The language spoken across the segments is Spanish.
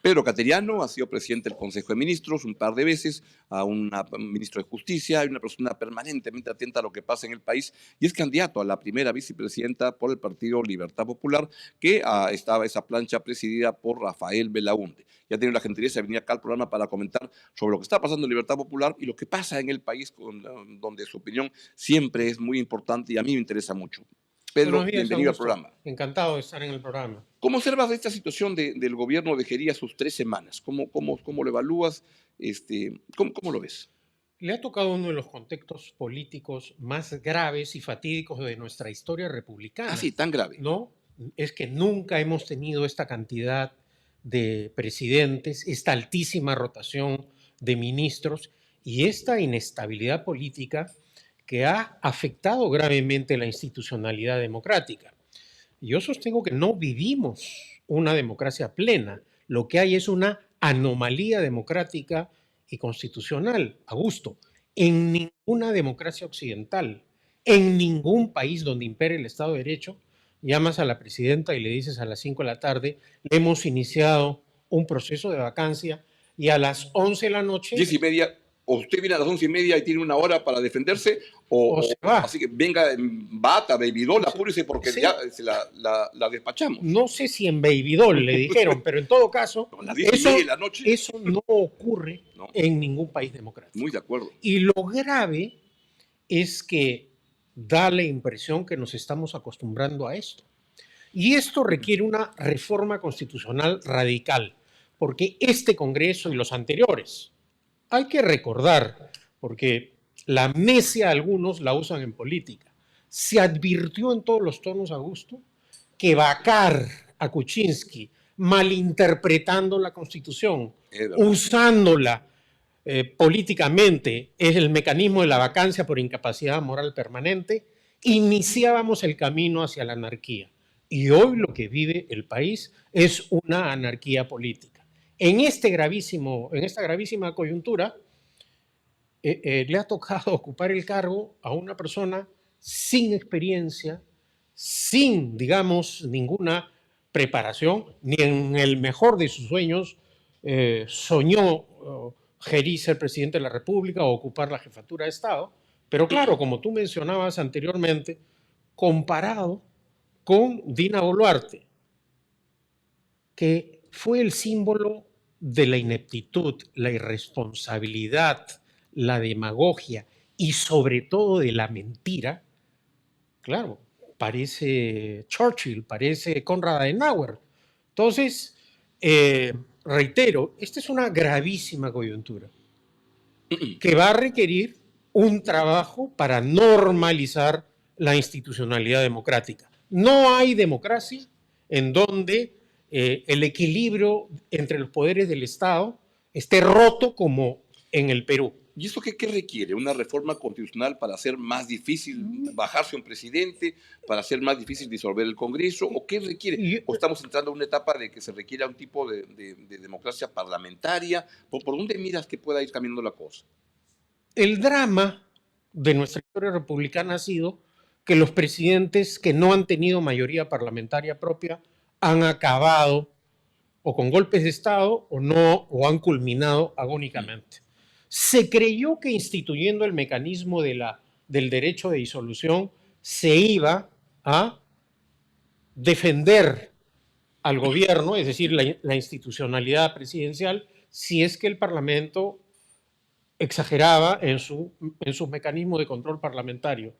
Pedro Cateriano ha sido presidente del Consejo de Ministros un par de veces, un ministro de Justicia y una persona permanentemente atenta a lo que pasa en el país, y es candidato a la primera vicepresidenta por el Partido Libertad Popular, que estaba esa plancha presidida por Rafael Belaúnde. Ya ha tenido la gentileza de venir acá al programa para comentar sobre lo que está pasando en Libertad Popular y lo que pasa en el país, donde su opinión siempre es muy importante y a mí me interesa mucho. Pedro, Buenos días, bienvenido Augusto. al programa. Encantado de estar en el programa. ¿Cómo observas esta situación del gobierno de Gería sus 3 semanas? ¿Cómo lo evalúas? ¿Cómo lo ves? Le ha tocado uno de los contextos políticos más graves y fatídicos de nuestra historia republicana. Ah, sí, tan grave. ¿No? Es que nunca hemos tenido esta cantidad de presidentes, esta altísima rotación de ministros y esta inestabilidad política que ha afectado gravemente la institucionalidad democrática. Yo sostengo que no vivimos una democracia plena. Lo que hay es una anomalía democrática y constitucional, Augusto. En ninguna democracia occidental, en ningún país donde impere el Estado de Derecho, llamas a la presidenta y le dices a las 5 de la tarde, hemos iniciado un proceso de vacancia y a las 11 de la noche... 10:30, o usted viene a las 11:30 y tiene una hora para defenderse, o se va. Así que venga en bata, babydoll, apúrese porque Sí. ya la despachamos. No sé si en babydoll le dijeron, pero en todo caso, A las 10:30 de la noche. eso no ocurre No. en ningún país democrático. Muy de acuerdo. Y lo grave es que da la impresión que nos estamos acostumbrando a esto. Y esto requiere una reforma constitucional radical, porque este Congreso y los anteriores, hay que recordar, porque la amnesia algunos la usan en política, se advirtió en todos los tonos, Augusto, que vacar a Kuczynski, malinterpretando la Constitución, usándola políticamente, es el mecanismo de la vacancia por incapacidad moral permanente, iniciábamos el camino hacia la anarquía. Y hoy lo que vive el país es una anarquía política. En esta gravísima coyuntura, le ha tocado ocupar el cargo a una persona sin experiencia, sin, digamos, ninguna preparación, ni en el mejor de sus sueños soñó Gerí ser presidente de la República o ocupar la jefatura de Estado. Pero claro, como tú mencionabas anteriormente, comparado con Dina Boluarte, que fue el símbolo de la ineptitud, la irresponsabilidad, la demagogia y sobre todo de la mentira, claro, parece Churchill, parece Konrad Adenauer. Entonces, reitero, esta es una gravísima coyuntura que va a requerir un trabajo para normalizar la institucionalidad democrática. No hay democracia en donde el equilibrio entre los poderes del Estado esté roto como en el Perú. ¿Y esto qué requiere? ¿Una reforma constitucional para hacer más difícil bajarse un presidente, para hacer más difícil disolver el Congreso? ¿O qué requiere? ¿O estamos entrando en una etapa de que se requiera un tipo de democracia parlamentaria? ¿Por dónde miras que pueda ir cambiando la cosa? El drama de nuestra historia republicana ha sido que los presidentes que no han tenido mayoría parlamentaria propia han acabado o con golpes de Estado o han culminado agónicamente. Se creyó que instituyendo el mecanismo del derecho de disolución se iba a defender al gobierno, es decir, la institucionalidad presidencial, si es que el Parlamento exageraba en su mecanismo de control parlamentario.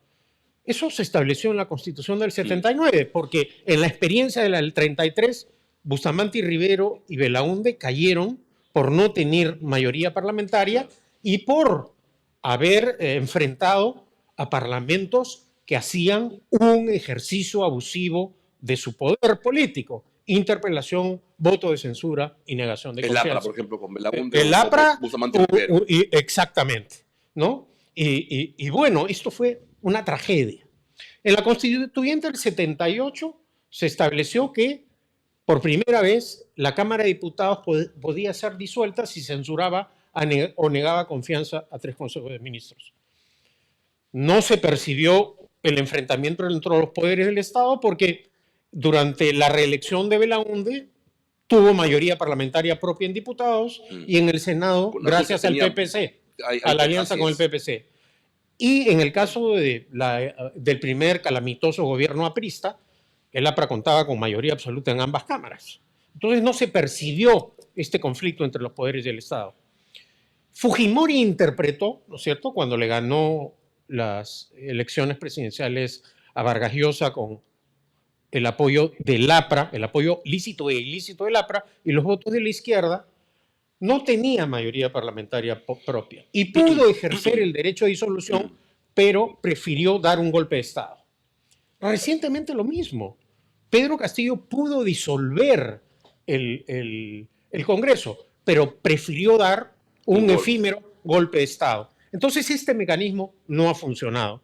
Eso se estableció en la Constitución del 79, porque en la experiencia del 33, Bustamante y Rivero y Belaúnde cayeron por no tener mayoría parlamentaria y por haber enfrentado a parlamentos que hacían un ejercicio abusivo de su poder político. Interpelación, voto de censura y negación de confianza. El APRA, por ejemplo, con Belaúnde. El APRA, Bustamante y Rivero. Exactamente, ¿no? Y bueno, esto fue una tragedia. En la Constituyente del 78 se estableció que por primera vez la Cámara de Diputados podía ser disuelta si censuraba o negaba confianza a 3 consejos de ministros. No se percibió el enfrentamiento entre los poderes del Estado porque durante la reelección de Belaúnde tuvo mayoría parlamentaria propia en diputados y en el Senado, Con gracias al tenía, PPC, a la alianza con el PPC. Y en el caso del primer calamitoso gobierno aprista, el APRA contaba con mayoría absoluta en ambas cámaras. Entonces no se percibió este conflicto entre los poderes del Estado. Fujimori interpretó, ¿no es cierto?, cuando le ganó las elecciones presidenciales a Vargas Llosa con el apoyo del APRA, el apoyo lícito e ilícito del APRA y los votos de la izquierda, no tenía mayoría parlamentaria propia y pudo ejercer el derecho de disolución, pero prefirió dar un golpe de Estado. Recientemente lo mismo. Pedro Castillo pudo disolver el Congreso, pero prefirió dar un efímero golpe de Estado. Entonces este mecanismo no ha funcionado.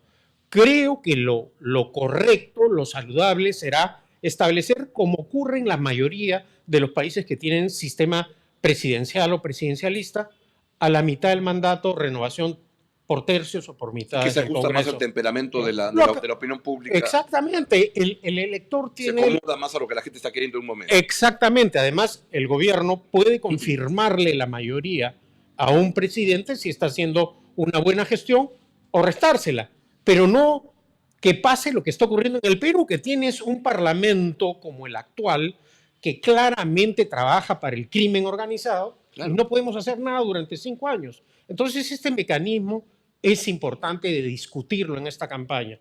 Creo que lo correcto, lo saludable será establecer, como ocurre en la mayoría de los países que tienen sistema presidencial o presidencialista, a la mitad del mandato, renovación por tercios o por mitad. Que se ajusta más al temperamento de la opinión pública. Exactamente. El elector tiene... Se acomoda más a lo que la gente está queriendo en un momento. Exactamente. Además, el gobierno puede confirmarle la mayoría a un presidente si está haciendo una buena gestión o restársela. Pero no que pase lo que está ocurriendo en el Perú, que tienes un parlamento como el actual que claramente trabaja para el crimen organizado, claro, y no podemos hacer nada durante 5 años. Entonces este mecanismo es importante de discutirlo en esta campaña.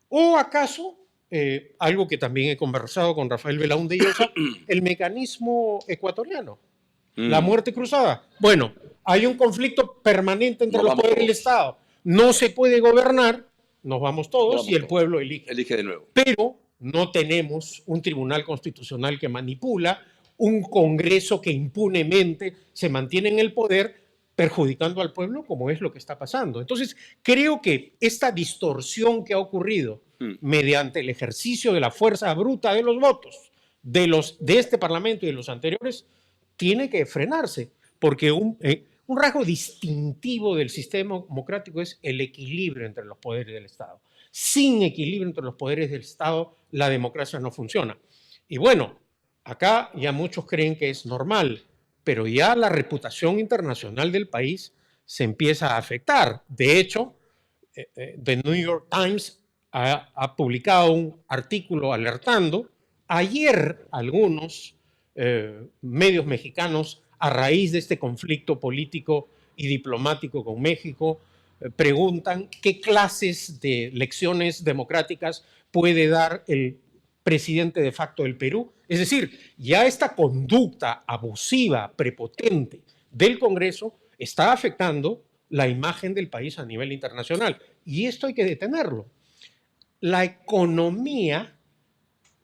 ¿O acaso, algo que también he conversado con Rafael Belaúnde Llosa, el mecanismo ecuatoriano, la muerte cruzada? Bueno, hay un conflicto permanente entre los poderes del Estado. No se puede gobernar, nos vamos todos y el pueblo elige. Elige de nuevo. Pero no tenemos un tribunal constitucional que manipula, un Congreso que impunemente se mantiene en el poder, perjudicando al pueblo, como es lo que está pasando. Entonces, creo que esta distorsión que ha ocurrido mediante el ejercicio de la fuerza bruta de los votos de este Parlamento y de los anteriores, tiene que frenarse, porque un rasgo distintivo del sistema democrático es el equilibrio entre los poderes del Estado. Sin equilibrio entre los poderes del Estado, la democracia no funciona. Y bueno, acá ya muchos creen que es normal, pero ya la reputación internacional del país se empieza a afectar. De hecho, The New York Times ha publicado un artículo alertando. Ayer algunos medios mexicanos, a raíz de este conflicto político y diplomático con México, preguntan qué clases de lecciones democráticas puede dar el presidente de facto del Perú. Es decir, ya esta conducta abusiva, prepotente del Congreso está afectando la imagen del país a nivel internacional. Y esto hay que detenerlo. La economía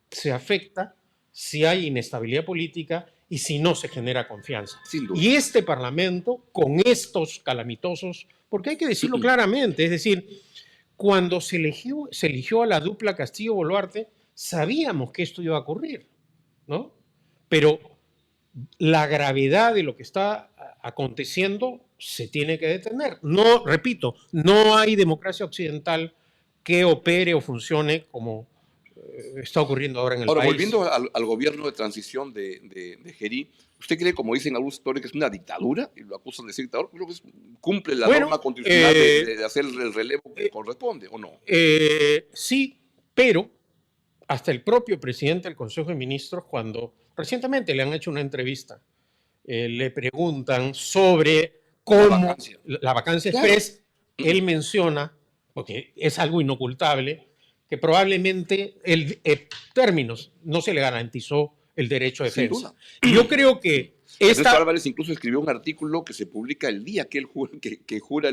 se afecta si hay inestabilidad política y si no se genera confianza. Y este Parlamento, con estos calamitosos, porque hay que decirlo claramente, es decir, cuando se eligió a la dupla Castillo-Boluarte, sabíamos que esto iba a ocurrir, ¿no? Pero la gravedad de lo que está aconteciendo se tiene que detener. No, repito, no hay democracia occidental que opere o funcione como está ocurriendo ahora en el país. Ahora, volviendo al gobierno de transición de Gerí, ¿usted cree, como dicen algunos sectores, que es una dictadura? Y lo acusan de ser dictador. Creo que cumple la norma constitucional de hacer el relevo que corresponde, ¿o no? Sí, pero hasta el propio presidente del Consejo de Ministros, cuando recientemente le han hecho una entrevista, le preguntan sobre cómo la vacancia express, él menciona, porque es algo inocultable, que probablemente en términos no se le garantizó el derecho de defensa. Yo creo que Ernesto Álvarez incluso escribió un artículo que se publica el día que él jura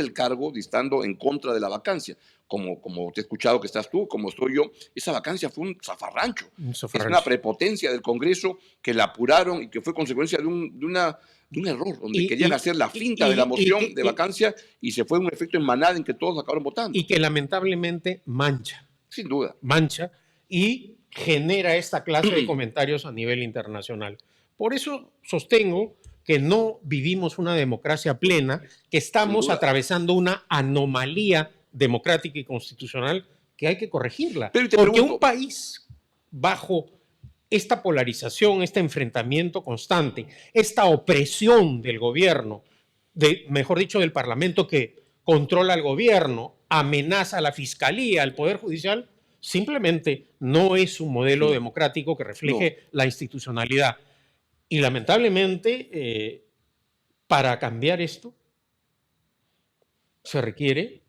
el cargo, distando en contra de la vacancia. Como te he escuchado que estás tú, como estoy yo, esa vacancia fue un zafarrancho. Es una prepotencia del Congreso que la apuraron y que fue consecuencia de un error, donde querían hacer la finta de la moción de vacancia y se fue un efecto en manada en que todos acabaron votando. Y que lamentablemente mancha. Sin duda. Mancha y genera esta clase de comentarios a nivel internacional. Por eso sostengo que no vivimos una democracia plena, que estamos atravesando una anomalía democrática y constitucional que hay que corregirla. Porque un país bajo esta polarización, este enfrentamiento constante, esta opresión del gobierno, mejor dicho, del Parlamento que controla al gobierno, amenaza a la fiscalía, al Poder Judicial, simplemente no es un modelo democrático que refleje la institucionalidad. Y lamentablemente, para cambiar esto, se requiere,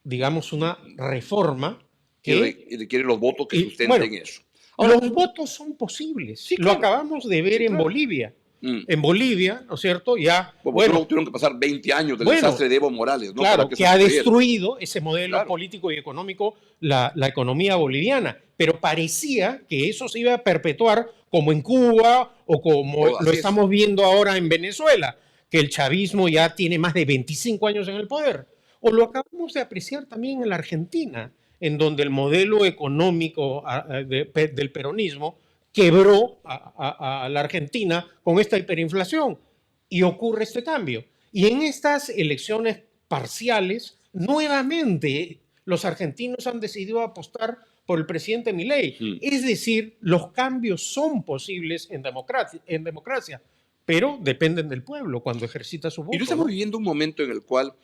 digamos, una reforma que requiere los votos que sustenten eso. Ahora, los votos son posibles. Sí, lo claro. acabamos de ver en Bolivia. En Bolivia, ¿no es cierto? Ya, bueno, tuvieron que pasar 20 años del desastre de Evo Morales, ¿no? Claro, que ha destruido ese modelo político y económico, la economía boliviana. Pero parecía que eso se iba a perpetuar como en Cuba o como lo estamos viendo ahora en Venezuela, que el chavismo ya tiene más de 25 años en el poder. O lo acabamos de apreciar también en la Argentina, en donde el modelo económico del peronismo quebró a la Argentina con esta hiperinflación y ocurre este cambio. Y en estas elecciones parciales, nuevamente los argentinos han decidido apostar por el presidente Milei. Es decir, los cambios son posibles en democracia, pero dependen del pueblo cuando ejercita su voto. Y no estamos viviendo un momento en el cual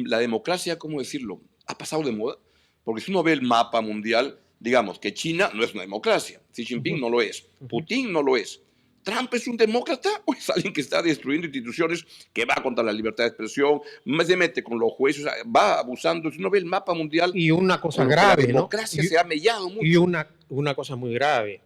la democracia, ¿cómo decirlo?, ha pasado de moda. Porque si uno ve el mapa mundial, digamos que China no es una democracia, Xi Jinping no lo es, Putin no lo es. ¿Trump es un demócrata o es alguien que está destruyendo instituciones, que va contra la libertad de expresión, se mete con los jueces, va abusando? Si uno ve el mapa mundial, y una cosa grave, la democracia se ha mellado mucho. Y una cosa muy grave,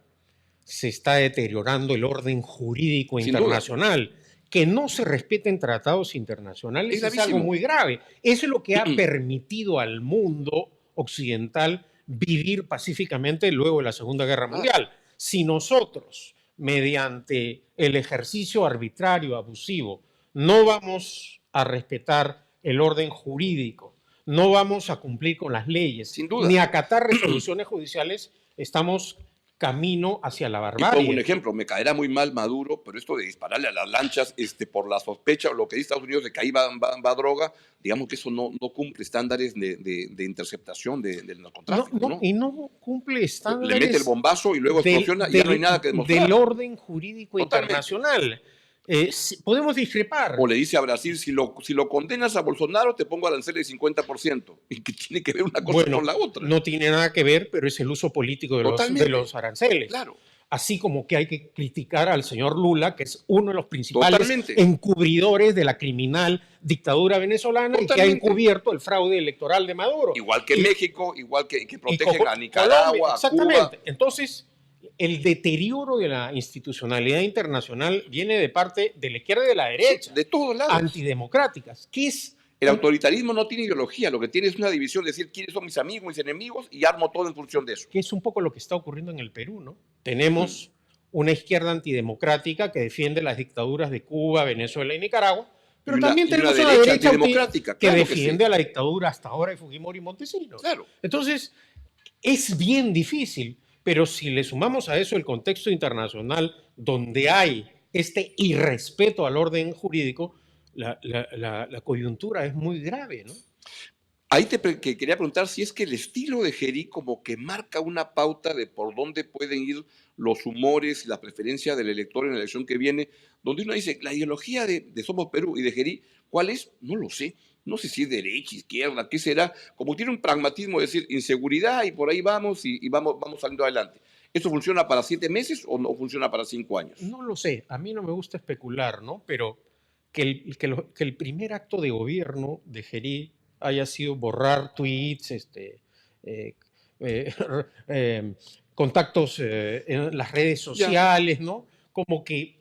se está deteriorando el orden jurídico internacional. Que no se respeten tratados internacionales es algo muy grave. Eso es lo que ha permitido al mundo occidental vivir pacíficamente luego de la Segunda Guerra Mundial. Si nosotros, mediante el ejercicio arbitrario, abusivo, no vamos a respetar el orden jurídico, no vamos a cumplir con las leyes, ni acatar resoluciones judiciales, estamos camino hacia la barbarie. Y pongo un ejemplo, me caerá muy mal Maduro, pero esto de dispararle a las lanchas por la sospecha, o lo que dice Estados Unidos de que ahí va droga, digamos que eso no cumple estándares de interceptación del narcotráfico. No, y no cumple estándares. Le mete el bombazo y luego explosiona y ya no hay nada que demostrar. Del orden jurídico internacional. Podemos discrepar. O le dice a Brasil, si lo condenas a Bolsonaro, te pongo aranceles del 50%. ¿Y qué tiene que ver una cosa con la otra? No tiene nada que ver, pero es el uso político de los aranceles. Claro. Así como que hay que criticar al señor Lula, que es uno de los principales encubridores de la criminal dictadura venezolana y que ha encubierto el fraude electoral de Maduro. Igual que México, igual que protegen a Nicaragua, exactamente. a Cuba. Entonces, el deterioro de la institucionalidad internacional viene de parte de la izquierda y de la derecha. De todos lados. Antidemocráticas. ¿Qué es? El autoritarismo no tiene ideología, lo que tiene es una división, de decir quiénes son mis amigos, mis enemigos, y armo todo en función de eso. Que es un poco lo que está ocurriendo en el Perú, ¿no? Tenemos una izquierda antidemocrática que defiende las dictaduras de Cuba, Venezuela y Nicaragua, pero también tenemos una derecha antidemocrática que defiende a la dictadura hasta ahora de Fujimori y Montesinos. Claro. Entonces, es bien difícil, pero si le sumamos a eso el contexto internacional donde hay este irrespeto al orden jurídico, la coyuntura es muy grave, ¿no? Ahí que quería preguntar si es que el estilo de Gerí como que marca una pauta de por dónde pueden ir los humores y la preferencia del elector en la elección que viene, donde uno dice, la ideología de Somos Perú y de Gerí, ¿cuál es? No lo sé. No sé si es derecha, izquierda, qué será. Como tiene un pragmatismo de decir inseguridad y por ahí vamos y vamos saliendo adelante. ¿Esto funciona para 7 meses o no funciona para 5 años? No lo sé. A mí no me gusta especular, ¿no? Pero que el primer acto de gobierno de Gerí haya sido borrar tweets, contactos en las redes sociales, ¿no? Como que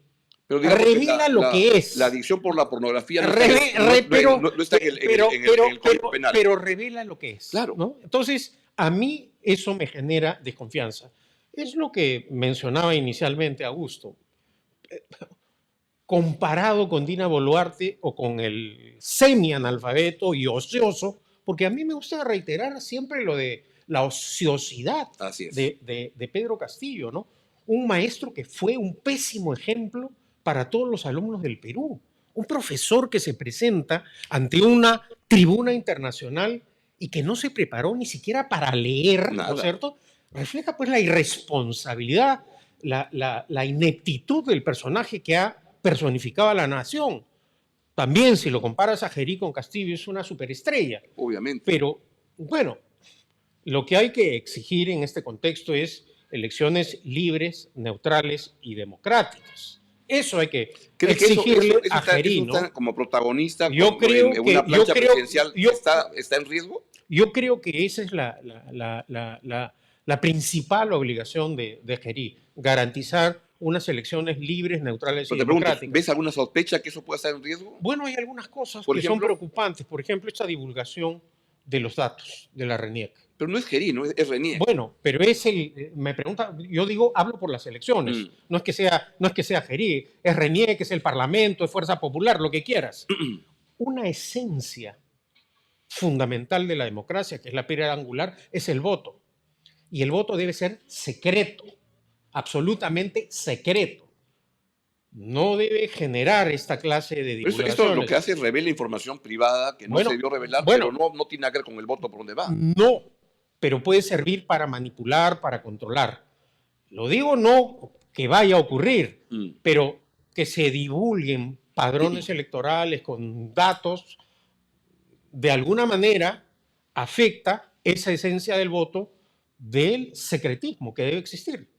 revela lo que es. La adicción por la pornografía no está en el Código Penal. Pero revela lo que es. Claro. ¿no? Entonces, a mí eso me genera desconfianza. Es lo que mencionaba inicialmente Augusto. Comparado con Dina Boluarte o con el semi-analfabeto y ocioso, porque a mí me gusta reiterar siempre lo de la ociosidad de Pedro Castillo, ¿no? Un maestro que fue un pésimo ejemplo para todos los alumnos del Perú. Un profesor que se presenta ante una tribuna internacional y que no se preparó ni siquiera para leer, ¿no es cierto? refleja pues la irresponsabilidad, la ineptitud del personaje que ha personificado a la nación. También, si lo comparas a Gerí con Castillo, es una superestrella. Obviamente. Pero, bueno, lo que hay que exigir en este contexto es elecciones libres, neutrales y democráticas. Eso hay que ¿Crees que exigirle a está, Gerí, eso está ¿no? como protagonista Yo creo en una que- plancha yo creo- presidencial? yo- ¿Está en riesgo? Yo creo que esa es la principal obligación de Gerí, garantizar unas elecciones libres, neutrales y Pero te pregunto, democráticas. ¿ves alguna sospecha que eso pueda estar en riesgo? Bueno, hay algunas cosas Por que son ejemplo, preocupantes. Por ejemplo, esta divulgación de los datos de la RENIEC. pero no es Gerí, no es Renier. Bueno, pero me pregunta, yo digo, hablo por las elecciones. No es que sea Gerí, es RENIEC, es el Parlamento, es Fuerza Popular, lo que quieras. Una esencia fundamental de la democracia, que es la piedra angular, es el voto. Y el voto debe ser secreto, absolutamente secreto. No debe generar esta clase de Pero divulgaciones. esto lo que hace es revela información privada que no Bueno, se debió revelar, bueno. pero no tiene nada que ver con el voto por donde va. No, pero puede servir para manipular, para controlar. Lo digo no que vaya a ocurrir, pero que se divulguen padrones electorales con datos, de alguna manera afecta esa esencia del voto del secretismo que debe existir.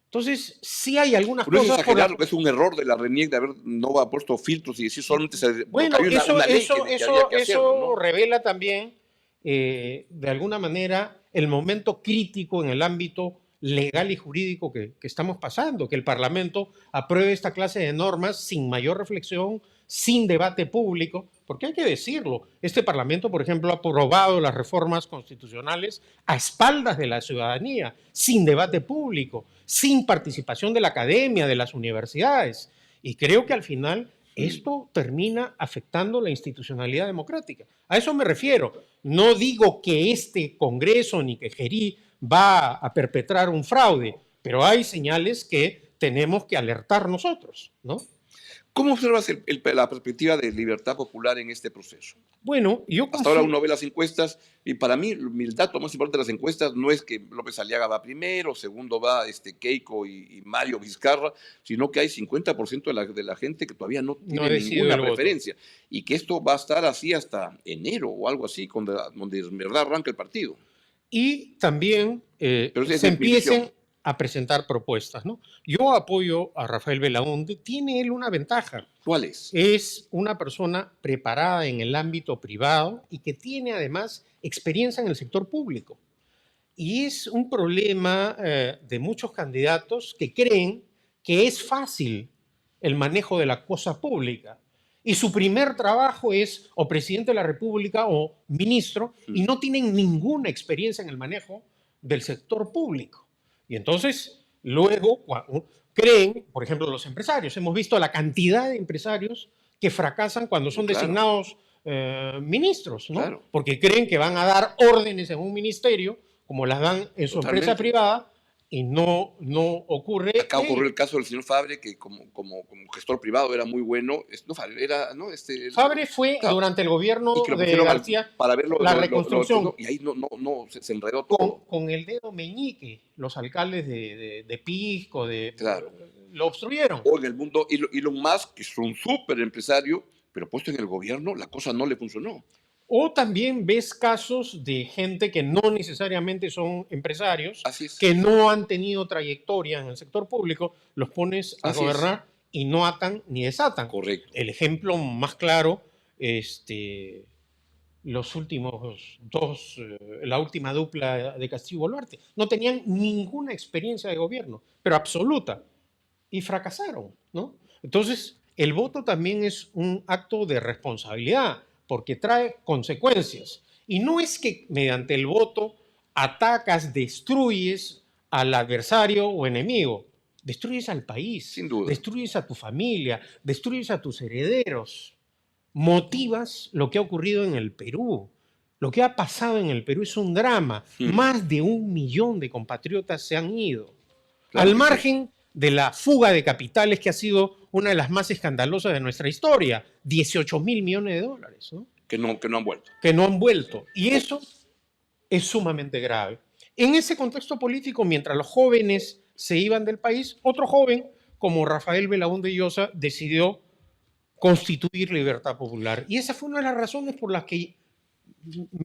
Entonces, sí hay algunas Pero es cosas por exagerar, es un error de la RENIEC de haber no ha puesto filtros y decir solamente se... Bueno, hay una ley que había que hacerlo, eso ¿no? revela también, de alguna manera, el momento crítico en el ámbito legal y jurídico que estamos pasando, que el Parlamento apruebe esta clase de normas sin mayor reflexión, sin debate público, porque hay que decirlo, este Parlamento, por ejemplo, ha aprobado las reformas constitucionales a espaldas de la ciudadanía, sin debate público, sin participación de la academia, de las universidades, y creo que al final esto termina afectando la institucionalidad democrática. A eso me refiero. No digo que este Congreso ni que Gerí va a perpetrar un fraude, pero hay señales que tenemos que alertar nosotros, ¿no? ¿Cómo observas la perspectiva de Libertad Popular en este proceso? Bueno, yo Hasta ahora uno ve las encuestas y para mí el dato más importante de las encuestas no es que López Aliaga va primero, segundo va Keiko y Mario Vizcarra, sino que hay 50% de la gente que todavía no tiene ninguna preferencia y que esto va a estar así hasta enero o algo así, donde en verdad arranca el partido. Y también se empiecen a presentar propuestas, ¿no? Yo apoyo a Rafael Belaúnde, tiene él una ventaja. ¿Cuál es? Es una persona preparada en el ámbito privado y que tiene además experiencia en el sector público. Y es un problema de muchos candidatos que creen que es fácil el manejo de la cosa pública. Y su primer trabajo es o presidente de la República o ministro y no tienen ninguna experiencia en el manejo del sector público. Y entonces, luego creen, por ejemplo, los empresarios. Hemos visto la cantidad de empresarios que fracasan cuando son designados ministros, ¿no? Claro. Porque creen que van a dar órdenes en un ministerio, como las dan en su empresa privada, y no ocurre. Acá ocurrió el caso del señor Fabre, que como gestor privado era muy bueno. Fabre fue durante el gobierno de García para verlo, la reconstrucción. Y ahí se enredó todo. Con el dedo meñique, los alcaldes de Pisco, claro, lo obstruyeron. O en el mundo, Elon Musk, que es un súper empresario, pero puesto en el gobierno, la cosa no le funcionó. O también ves casos de gente que no necesariamente son empresarios, que no han tenido trayectoria en el sector público, los pones a gobernar y no atan ni desatan. Correcto. El ejemplo más claro, los últimos dos, la última dupla de Castillo y Boluarte, no tenían ninguna experiencia de gobierno, pero absoluta, y fracasaron, ¿no? Entonces, el voto también es un acto de responsabilidad, porque trae consecuencias. Y no es que mediante el voto atacas, destruyes al adversario o enemigo. Destruyes al país, sin duda. Destruyes a tu familia, destruyes a tus herederos. Motivas lo que ha ocurrido en el Perú. Lo que ha pasado en el Perú es un drama. Más de 1 millón de compatriotas se han ido. Claro, al margen de la fuga de capitales, que ha sido una de las más escandalosas de nuestra historia, 18.000 millones de dólares, ¿no? Que no han vuelto. Que no han vuelto. Y eso es sumamente grave. En ese contexto político, mientras los jóvenes se iban del país, otro joven, como Rafael Belaúnde Llosa, decidió constituir Libertad Popular. Y esa fue una de las razones por las que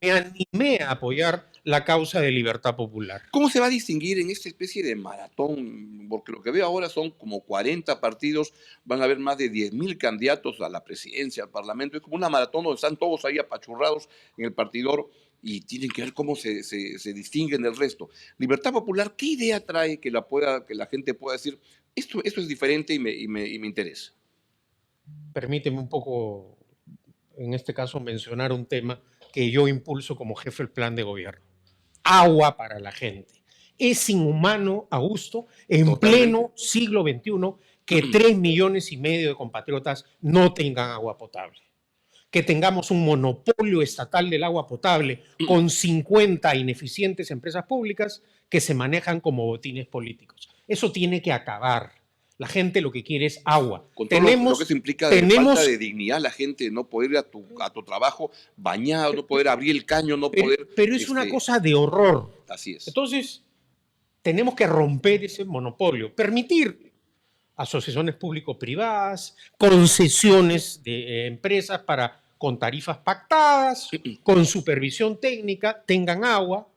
me animé a apoyar la causa de Libertad Popular. ¿Cómo se va a distinguir en esta especie de maratón? Porque lo que veo ahora son como 40 partidos, van a haber más de 10.000 candidatos a la presidencia, al parlamento. Es como una maratón donde están todos ahí apachurrados en el partidor y tienen que ver cómo se distinguen del resto. Libertad Popular, ¿qué idea trae que la gente pueda decir, esto es diferente y me interesa? Permíteme un poco, en este caso, mencionar un tema que yo impulso como jefe del plan de gobierno. Agua para la gente. Es inhumano, Augusto, en Totalmente. pleno siglo XXI, que 3,5 millones de compatriotas no tengan agua potable. Que tengamos un monopolio estatal del agua potable con 50 ineficientes empresas públicas que se manejan como botines políticos. Eso tiene que acabar. La gente lo que quiere es agua. Con todo lo que eso implica de falta de dignidad, la gente no poder ir a tu trabajo bañado, no poder abrir el caño, no poder... Pero es una cosa de horror. Así es. Entonces, tenemos que romper ese monopolio, permitir asociaciones público-privadas, concesiones de empresas con tarifas pactadas, con supervisión técnica, tengan agua,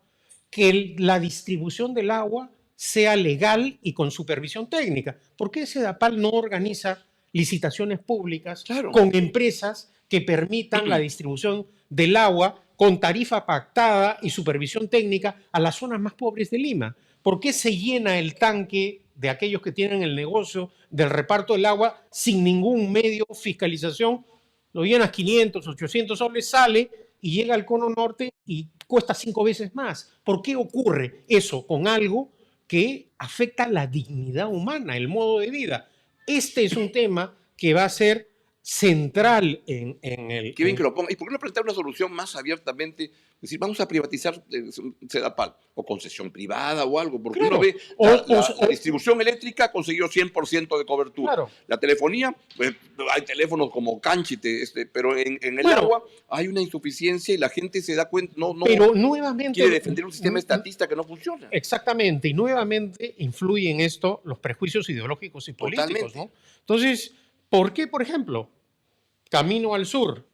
que la distribución del agua sea legal y con supervisión técnica. ¿Por qué SEDAPAL no organiza licitaciones públicas con empresas que permitan la distribución del agua con tarifa pactada y supervisión técnica a las zonas más pobres de Lima? ¿Por qué se llena el tanque de aquellos que tienen el negocio del reparto del agua sin ningún medio de fiscalización? Lo llenas 500, 800 soles, sale y llega al cono norte y cuesta 5 veces más. ¿Por qué ocurre eso con algo que afecta la dignidad humana, el modo de vida? Este es un tema que va a ser central en el... Qué bien que lo ponga. ¿Y por qué no plantear una solución más abiertamente? Es decir, vamos a privatizar SEDAPAL o concesión privada o algo, porque uno ve la distribución eléctrica consiguió 100% de cobertura. Claro. La telefonía, pues, hay teléfonos como Canchite, pero en el agua hay una insuficiencia y la gente se da cuenta, pero nuevamente quiere defender un sistema estatista que no funciona. Exactamente, y nuevamente influyen en esto los prejuicios ideológicos y políticos, ¿no? Entonces, ¿por qué, por ejemplo, camino al sur,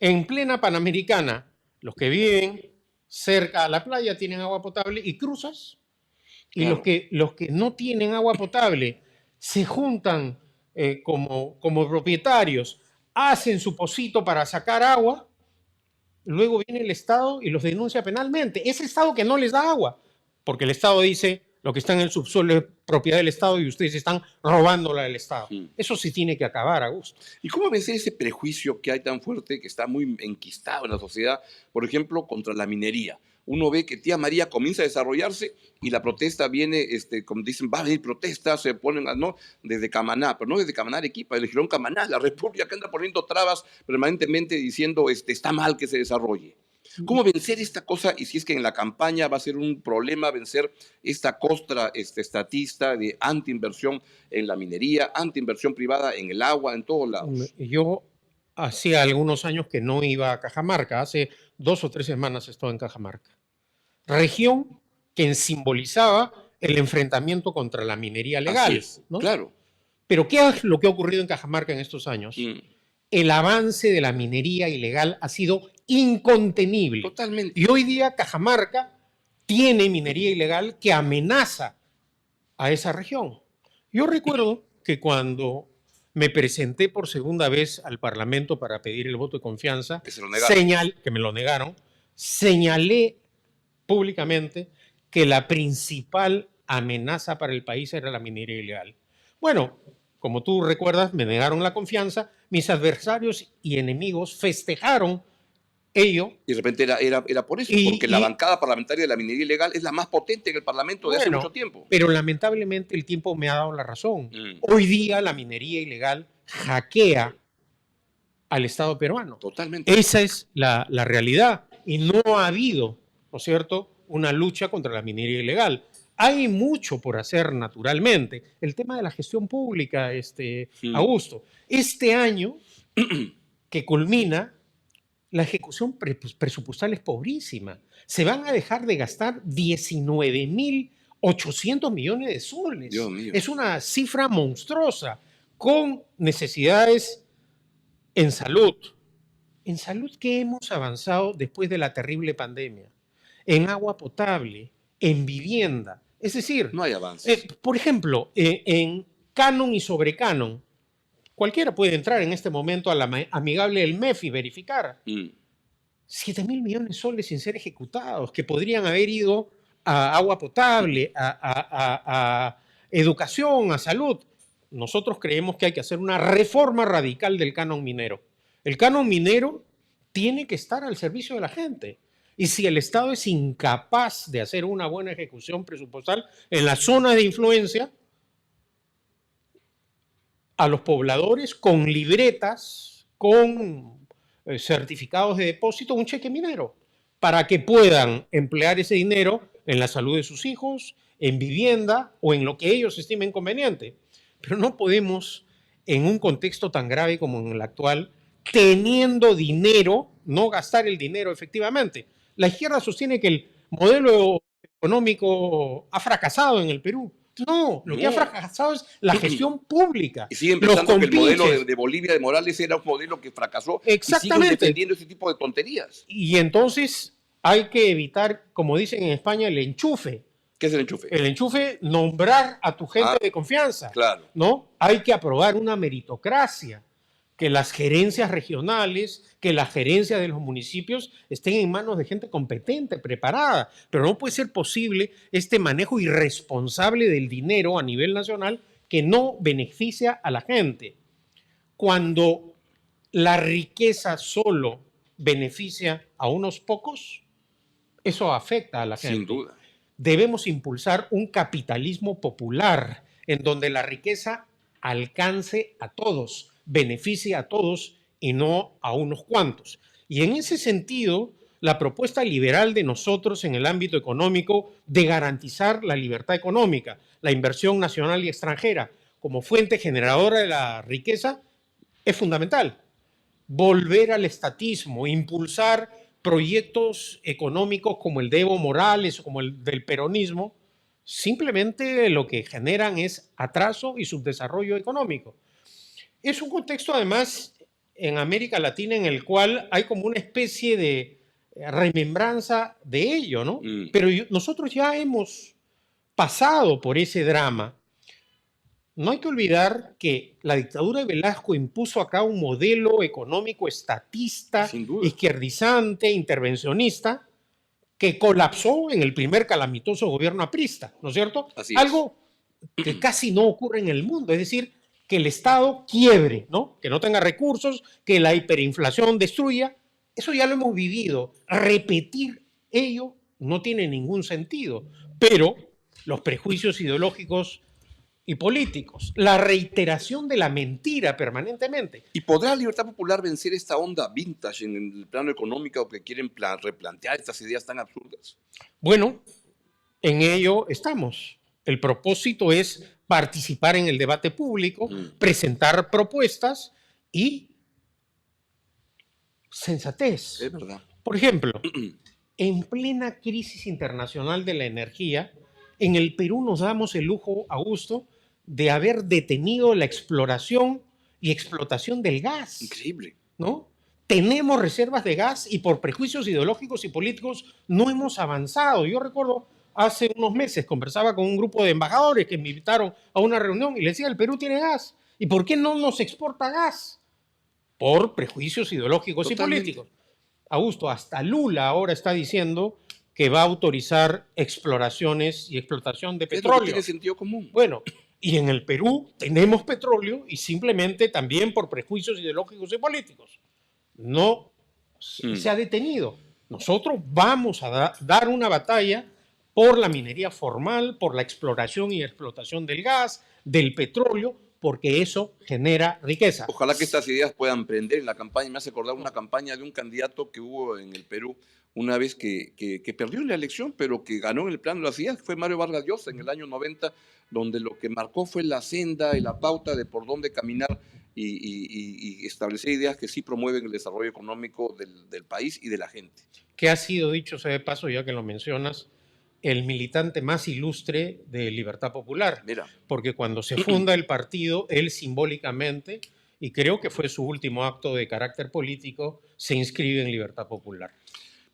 en plena Panamericana, los que viven cerca a la playa tienen agua potable y cruzas? Y los que no tienen agua potable se juntan como propietarios, hacen su pocito para sacar agua, luego viene el Estado y los denuncia penalmente. Ese Estado que no les da agua, porque el Estado dice lo que está en el subsuelo es propiedad del Estado y ustedes están robándola del Estado. Eso sí tiene que acabar, Augusto. ¿Y cómo vencer ese prejuicio que hay tan fuerte, que está muy enquistado en la sociedad, por ejemplo, contra la minería? Uno ve que Tía María comienza a desarrollarse y la protesta viene, como dicen, va a venir protestas, se ponen, ¿no? Desde Camaná, pero no desde Camaná, Arequipa, desde Girón Camaná, la República que anda poniendo trabas permanentemente diciendo, está mal que se desarrolle. ¿Cómo vencer esta cosa? Y si es que en la campaña va a ser un problema vencer esta costra estatista de antiinversión en la minería, antiinversión privada en el agua, en todos lados. Yo hacía algunos años que no iba a Cajamarca. Hace 2 o 3 semanas estoy en Cajamarca. Región que simbolizaba el enfrentamiento contra la minería legal. Así es, ¿no? Claro. Pero ¿qué es lo que ha ocurrido en Cajamarca en estos años? El avance de la minería ilegal ha sido incontenible. Totalmente. Y hoy día Cajamarca tiene minería ilegal que amenaza a esa región. Yo recuerdo que cuando me presenté por segunda vez al Parlamento para pedir el voto de confianza, que me lo negaron, señalé públicamente que la principal amenaza para el país era la minería ilegal. Bueno, como tú recuerdas, me negaron la confianza, mis adversarios y enemigos festejaron ello. Y de repente era por eso, porque la bancada parlamentaria de la minería ilegal es la más potente en el Parlamento de hace mucho tiempo. Pero lamentablemente el tiempo me ha dado la razón. Hoy día la minería ilegal hackea al Estado peruano. Totalmente. Esa es la realidad. Y no ha habido, ¿no es cierto?, una lucha contra la minería ilegal. Hay mucho por hacer naturalmente. El tema de la gestión pública, Augusto. Este año que culmina, la ejecución presupuestal es pobrísima. Se van a dejar de gastar 19.800 millones de soles. Dios mío. Es una cifra monstruosa, con necesidades en salud. En salud, ¿qué hemos avanzado después de la terrible pandemia? En agua potable, en vivienda. Es decir, No hay avances. por ejemplo, en canon y sobrecanon, cualquiera puede entrar en este momento a la amigable del MEF y verificar. 7.000 millones de soles sin ser ejecutados, que podrían haber ido a agua potable, a educación, a salud. Nosotros creemos que hay que hacer una reforma radical del canon minero. El canon minero tiene que estar al servicio de la gente. Y si el Estado es incapaz de hacer una buena ejecución presupuestal en la zona de influencia, a los pobladores con libretas, con certificados de depósito, un cheque minero, para que puedan emplear ese dinero en la salud de sus hijos, en vivienda o en lo que ellos estimen conveniente. Pero no podemos, en un contexto tan grave como en el actual, teniendo dinero, no gastar el dinero efectivamente. La izquierda sostiene que el modelo económico ha fracasado en el Perú. No, lo que ha fracasado es la gestión pública. Y siguen pensando que el modelo de Bolivia de Morales era un modelo que fracasó. Exactamente. Y siguen defendiendo ese tipo de tonterías. Y entonces hay que evitar, como dicen en España, el enchufe. ¿Qué es el enchufe? El enchufe, nombrar a tu gente de confianza. Claro. ¿No? Hay que aprobar una meritocracia, que las gerencias regionales, que la gerencia de los municipios estén en manos de gente competente, preparada. Pero no puede ser posible este manejo irresponsable del dinero a nivel nacional que no beneficia a la gente. Cuando la riqueza solo beneficia a unos pocos, eso afecta a la gente. Sin duda. Debemos impulsar un capitalismo popular en donde la riqueza alcance a todos, beneficie a todos y no a unos cuantos. Y en ese sentido, la propuesta liberal de nosotros en el ámbito económico de garantizar la libertad económica, la inversión nacional y extranjera como fuente generadora de la riqueza es fundamental. Volver al estatismo, impulsar proyectos económicos como el de Evo Morales o como el del peronismo, simplemente lo que generan es atraso y subdesarrollo económico. Es un contexto, además, en América Latina en el cual hay como una especie de remembranza de ello, ¿no? Pero nosotros ya hemos pasado por ese drama. No hay que olvidar que la dictadura de Velasco impuso acá un modelo económico estatista, izquierdizante, intervencionista, que colapsó en el primer calamitoso gobierno aprista, ¿no es cierto? Algo que casi no ocurre en el mundo, es decir, que el Estado quiebre, ¿no? Que no tenga recursos, que la hiperinflación destruya. Eso ya lo hemos vivido. Repetir ello no tiene ningún sentido, pero los prejuicios ideológicos y políticos, la reiteración de la mentira permanentemente. ¿Y podrá la Libertad Popular vencer esta onda vintage en el plano económico que quieren replantear estas ideas tan absurdas? Bueno, en ello estamos. El propósito es participar en el debate público, presentar propuestas y sensatez. Es verdad. Por ejemplo, en plena crisis internacional de la energía, en el Perú nos damos el lujo, Augusto, de haber detenido la exploración y explotación del gas. Increíble. ¿No? Tenemos reservas de gas y por prejuicios ideológicos y políticos no hemos avanzado. Yo recuerdo hace unos meses conversaba con un grupo de embajadores que me invitaron a una reunión y les decía, el Perú tiene gas. ¿Y por qué no nos exporta gas? Por prejuicios ideológicos y políticos. Augusto, hasta Lula ahora está diciendo que va a autorizar exploraciones y explotación de petróleo. Tiene sentido común. Bueno, y en el Perú tenemos petróleo y simplemente también por prejuicios ideológicos y políticos. No se ha detenido. Nosotros vamos a dar una batalla por la minería formal, por la exploración y explotación del gas, del petróleo, porque eso genera riqueza. Ojalá que estas ideas puedan prender en la campaña. Me hace acordar una campaña de un candidato que hubo en el Perú una vez que perdió la elección, pero que ganó en el plano de las ideas. Fue Mario Vargas Llosa en el año 90, donde lo que marcó fue la senda y la pauta de por dónde caminar y establecer ideas que sí promueven el desarrollo económico del país y de la gente. Que ha sido, dicho sea de paso, ya que lo mencionas, el militante más ilustre de Libertad Popular, Mira, porque cuando se funda el partido, él simbólicamente, y creo que fue su último acto de carácter político, se inscribe en Libertad Popular.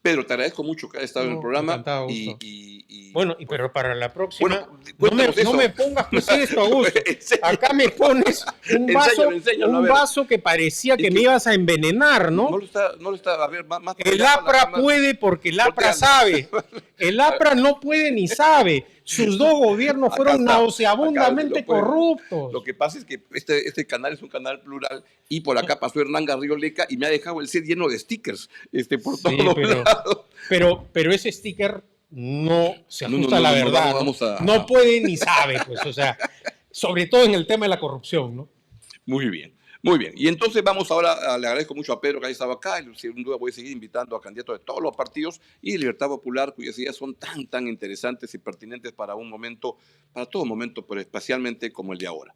Pedro, te agradezco mucho que hayas estado en el No, programa encantado, y, Augusto. y- y, Bueno, pues, pero para la próxima, bueno, cuéntanos no eso. me pongas pues esto, Augusto. Enséñalo. Acá me pones Enséñalo, a un ver. vaso que parecía Es que que me ibas a envenenar, no ¿no? lo está, a ver, más para El allá, para la APRA cámara. puede porque el APRA Voltealo. sabe. El APRA no puede ni sabe. Sus dos gobiernos Acá fueron está, nauseabundamente lo pueden ver. Lo corruptos. que pasa es que este canal es un canal plural y por acá pasó Hernán Garrido Leca y me ha dejado el set lleno de stickers por Sí, todos lados. pero ese sticker no se No, ajusta a la verdad, ¿no? vamos No puede ni sabe, pues, o sea, sobre todo en el tema de la corrupción, ¿no? Muy bien, muy bien. Y entonces vamos ahora, le agradezco mucho a Pedro que haya estado acá, y sin duda voy a seguir invitando a candidatos de todos los partidos y de Libertad Popular, cuyas ideas son tan interesantes y pertinentes para un momento, para todo momento, pero especialmente como el de ahora.